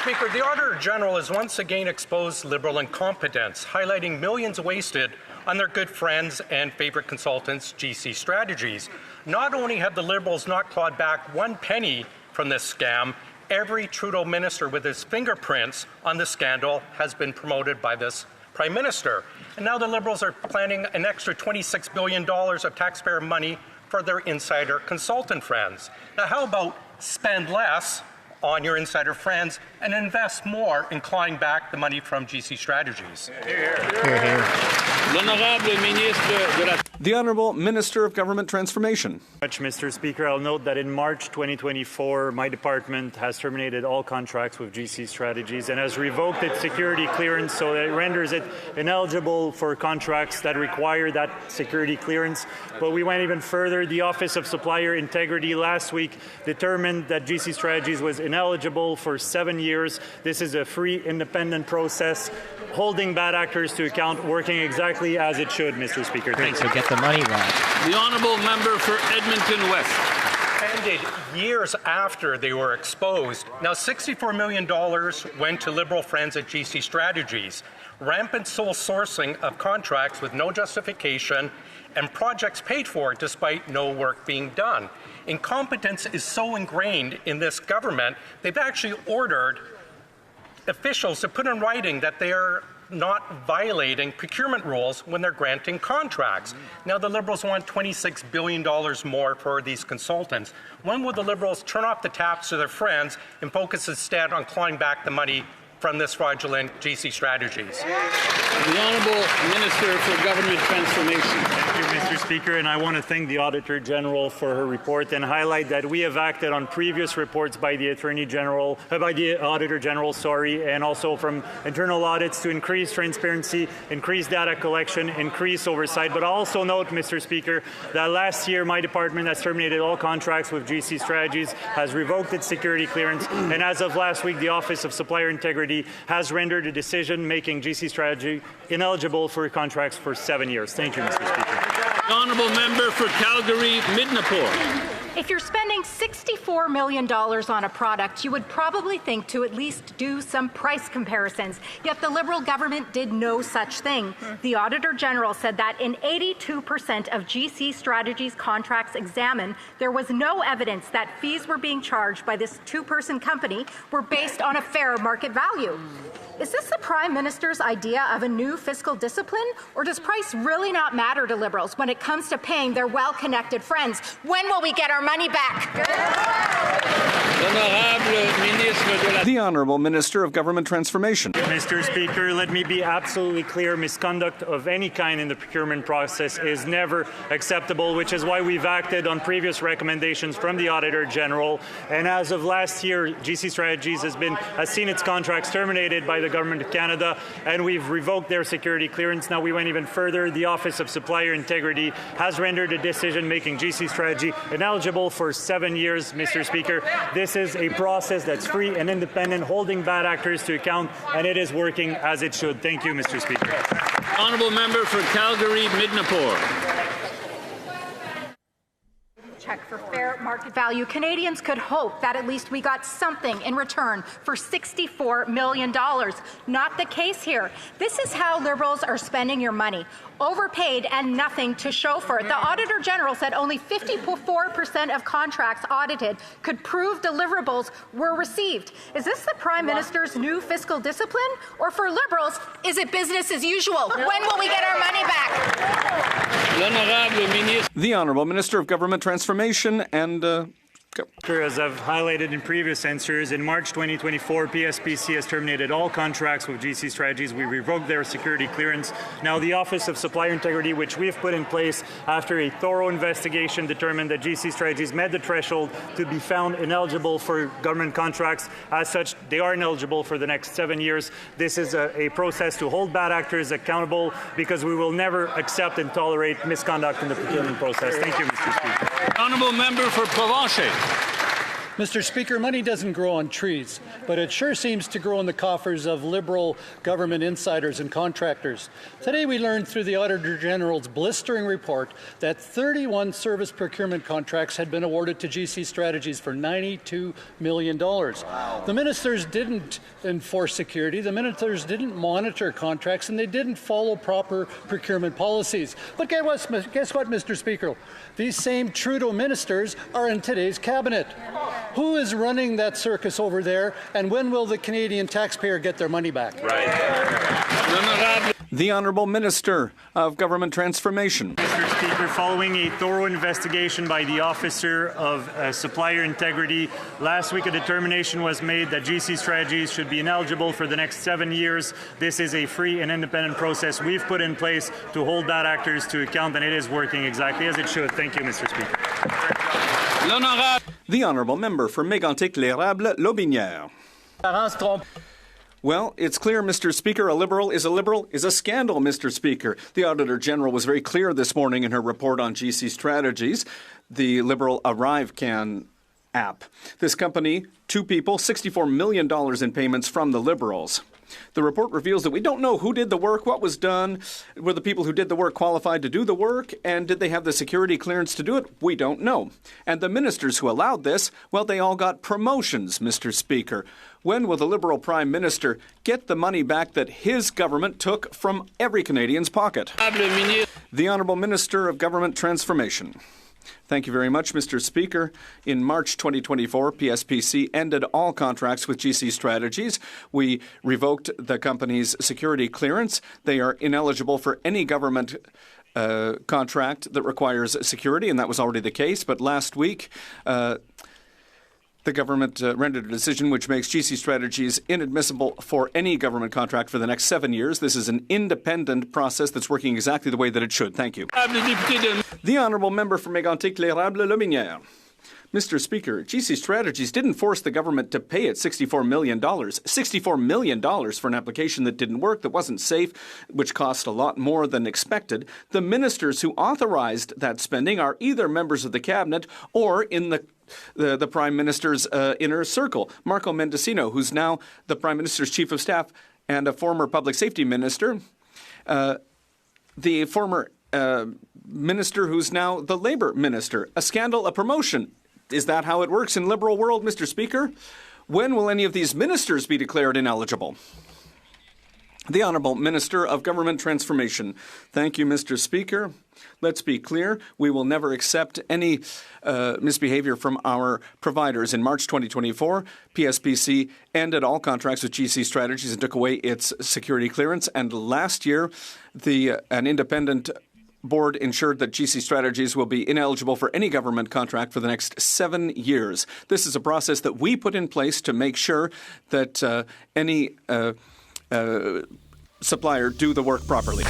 Speaker, the Auditor General has once again exposed Liberal incompetence, highlighting millions wasted on their good friends and favourite consultants, GC Strategies. Not only have the Liberals not clawed back one penny from this scam, every Trudeau minister with his fingerprints on the scandal has been promoted by this Prime Minister. And now the Liberals are planning an extra $26 billion of taxpayer money for their insider consultant friends. Now, how about spend less on your insider friends and invest more in clawing back the money from GC Strategies? The Honourable Minister of Government Transformation. Mr. Speaker, I'll note that in March 2024, my department has terminated all contracts with GC Strategies and has revoked its security clearance so that it renders it ineligible for contracts that require that security clearance. But we went even further. The Office of Supplier Integrity last week determined that GC Strategies was ineligible for 7 years. This is a free, independent process, holding bad actors to account, working exactly as it should, Mr. Speaker. Thank you. So get the money back. The Honourable Member for Edmonton West. Ended years after they were exposed. Now, $64 million went to Liberal friends at GC Strategies. Rampant sole sourcing of contracts with no justification and projects paid for despite no work being done. Incompetence is so ingrained in this government, they've actually ordered officials to put in writing that they are not violating procurement rules when they're granting contracts. Now the Liberals want $26 billion more for these consultants. When will the Liberals turn off the taps to their friends and focus instead on clawing back the money from this fraudulent GC Strategies? The Honourable Minister for Government Transformation. Thank you, Mr. Speaker, and I want to thank the Auditor General for her report and highlight that we have acted on previous reports by the Auditor General, and also from internal audits to increase transparency, increase data collection, increase oversight. But I also note, Mr. Speaker, that last year my department has terminated all contracts with GC Strategies, has revoked its security clearance, and as of last week, the Office of Supplier Integrity has rendered a decision making GC Strategy ineligible for contracts for 7 years. Thank you, Mr. Speaker. The Honourable Member for Calgary Midnapore. If you're spending $64 million on a product, you would probably think to at least do some price comparisons. Yet the Liberal government did no such thing. The Auditor General said that in 82% of GC Strategies contracts examined, there was no evidence that fees were being charged by this two-person company were based on a fair market value. Is this the Prime Minister's idea of a new fiscal discipline? Or does price really not matter to Liberals when it comes to paying their well-connected friends? When will we get our money back? The Honourable Minister of Government Transformation. Mr. Speaker, let me be absolutely clear. Misconduct of any kind in the procurement process is never acceptable, which is why we've acted on previous recommendations from the Auditor General. And as of last year, GC Strategies has seen its contracts terminated by the Government of Canada, and we've revoked their security clearance. Now we went even further. The Office of Supplier Integrity has rendered a decision making GC Strategy ineligible for 7 years, Mr. Speaker. This is a process that's free and independent, holding bad actors to account, and it is working as it should. Thank you, Mr. Speaker. Honourable Member for Calgary Midnapore. Check for fair market value. Canadians could hope that at least we got something in return for $64 million. Not the case here. This is how Liberals are spending your money. Overpaid and nothing to show for it. The Auditor General said only 54% of contracts audited could prove deliverables were received. Is this the Prime Minister's new fiscal discipline? Or for Liberals, is it business as usual? When will we get our money back? The Honourable Minister of Government Transformation and go. As I've highlighted in previous answers, in March 2024, PSPC has terminated all contracts with GC Strategies. We revoked their security clearance. Now, the Office of Supplier Integrity, which we've put in place after a thorough investigation, determined that GC Strategies met the threshold to be found ineligible for government contracts. As such, they are ineligible for the next 7 years. This is a process to hold bad actors accountable, because we will never accept and tolerate misconduct in the procurement process. Thank you, Mr. Speaker. Honourable Member for Provencher. Mr. Speaker, money doesn't grow on trees, but it sure seems to grow in the coffers of Liberal government insiders and contractors. Today we learned through the Auditor General's blistering report that 31 service procurement contracts had been awarded to GC Strategies for $92 million. Wow. The ministers didn't enforce security, the ministers didn't monitor contracts, and they didn't follow proper procurement policies. But guess what, Mr. Speaker? These same Trudeau ministers are in today's cabinet. Who is running that circus over there, and when will the Canadian taxpayer get their money back? Right. The Honourable Minister of Government Transformation. Mr. Speaker, following a thorough investigation by the Officer of Supplier Integrity, last week a determination was made that GC Strategies should be ineligible for the next 7 years. This is a free and independent process we've put in place to hold bad actors to account, and it is working exactly as it should. Thank you, Mr. Speaker. The Honourable Member for Mégantic-l'Érable-Lotbinière. Well, it's clear, Mr. Speaker, a Liberal is a scandal, Mr. Speaker. The Auditor General was very clear this morning in her report on GC Strategies, the Liberal ArriveCan app. This company, 2 people, $64 million in payments from the Liberals. The report reveals that we don't know who did the work, what was done, were the people who did the work qualified to do the work, and did they have the security clearance to do it? We don't know. And the ministers who allowed this, well, they all got promotions, Mr. Speaker. When will the Liberal Prime Minister get the money back that his government took from every Canadian's pocket? The Honourable Minister of Government Transformation. Thank you very much, Mr. Speaker. In March 2024, PSPC ended all contracts with GC Strategies. We revoked the company's security clearance. They are ineligible for any government contract that requires security, and that was already the case. But last week, the government rendered a decision which makes GC Strategies inadmissible for any government contract for the next 7 years. This is an independent process that's working exactly the way that it should. Thank you. The Honourable Member for Mégantic-l'Érable-Lotbinière. Mr. Speaker, GC Strategies didn't force the government to pay it $64 million. $64 million for an application that didn't work, that wasn't safe, which cost a lot more than expected. The ministers who authorized that spending are either members of the cabinet or in the Prime Minister's inner circle. Marco Mendicino, who's now the Prime Minister's Chief of Staff and a former Public Safety Minister. The former Minister who's now the Labour Minister. A scandal, a promotion. Is that how it works in Liberal world, Mr. Speaker? When will any of these ministers be declared ineligible? The Honourable Minister of Government Transformation. Thank you, Mr. Speaker. Let's be clear. We will never accept any misbehavior from our providers. In March 2024, PSPC ended all contracts with GC Strategies and took away its security clearance. And last year, an independent board ensured that GC Strategies will be ineligible for any government contract for the next 7 years. This is a process that we put in place to make sure that any supplier do the work properly.